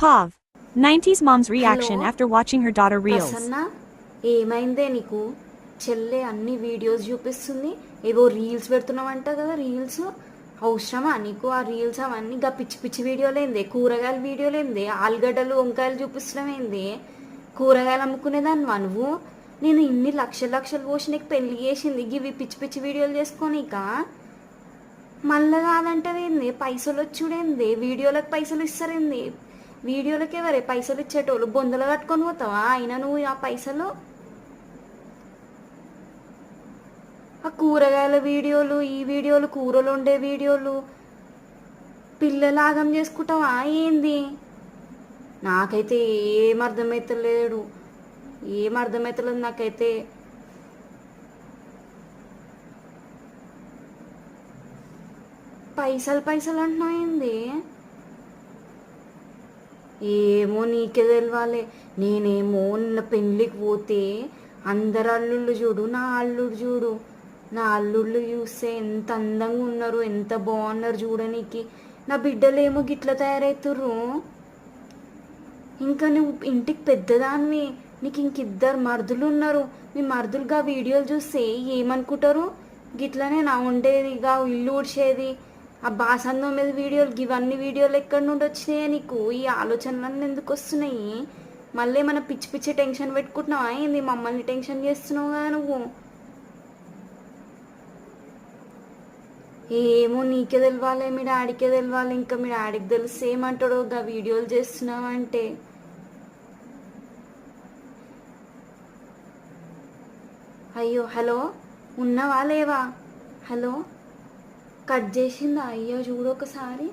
Pav. 90s mom's hello reaction after watching her daughter reels. Prasanna, ఏమైందే నీకు? చెల్లె అన్ని వీడియోస్ చూపిస్తుంది, ఏవో రీల్స్ పెడుతున్నావంట కదా. రీల్స్ అవసరమా నీకు? ఆ రీల్స్ అవన్నీ గా పిచ్చి పిచ్చి వీడియోలేందే, కూరగాయల వీడియోలేందే, ఆలుగడ్డలు వంకాయలు చూపిస్తున్నాం ఏంది? కూరగాయలు అమ్ముకునేదానివా నువ్వు? నేను ఇన్ని లక్షలు లక్షలు పోసి నీకు పెళ్లి చేసింది ఇవి పిచ్చి పిచ్చి వీడియోలు చేసుకోనిక? మళ్ళా కాదంటదేంది? పైసలు వచ్చుడేంది? వీడియోలకు పైసలు ఇస్తారేంది? వీడియోలకి ఎవరే పైసలు ఇచ్చేటోళ్ళు? బొందలు కట్టుకొని పోతావా అయినా నువ్వు ఆ పైసలు? ఆ కూరగాయల వీడియోలు, ఈ వీడియోలు, కూరలు వండే వీడియోలు పిల్లలాగం చేసుకుంటావా ఏంది? నాకైతే ఏం అర్థమవుతలేడు, ఏం అర్థమవుతలేదు నాకైతే. పైసలు పైసలు అంటున్నావు ఏంది? ఏమో నీకే తెలవాలి. నేనేమో నిన్న పెళ్ళికి పోతే అందరు అల్లుళ్ళు చూడు, నా అల్లుడు చూడు. నా అల్లుళ్ళు చూస్తే ఎంత అందంగా ఉన్నారు, ఎంత బాగున్నారు చూడనీకి. నా బిడ్డలేమో గిట్ల తయారవుతుర్రు. ఇంకా నువ్వు ఇంటికి పెద్దదానివి, నీకు ఇంకిద్దరు మరుదులు ఉన్నారు. మీ మరుదులుగా వీడియోలు చూస్తే ఏమనుకుంటారు? గిట్లనే నా ఉండేది, ఇక ఇల్లు ఊడ్చేది, ఆ బాసందం మీద వీడియోలు, ఇవన్నీ వీడియోలు ఎక్కడి నుండి వచ్చినాయా నీకు? ఈ ఆలోచనలన్నీ ఎందుకు వస్తున్నాయి? మళ్ళీ మన పిచ్చి పిచ్చి టెన్షన్ పెట్టుకుంటున్నావా ఏంది? మమ్మల్ని టెన్షన్ చేస్తున్నావు కదా నువ్వు. ఏమో నీకే తెలవాలి, మీ డాడీకే తెలవాలి. ఇంకా మీ డాడీకి తెలిస్తే ఏమంటాడో గా వీడియోలు చేస్తున్నావంటే. అయ్యో, హలో, ఉన్నావా లేవా? హలో, కట్ చేసిందా? అయ్యో చూడు ఒకసారి.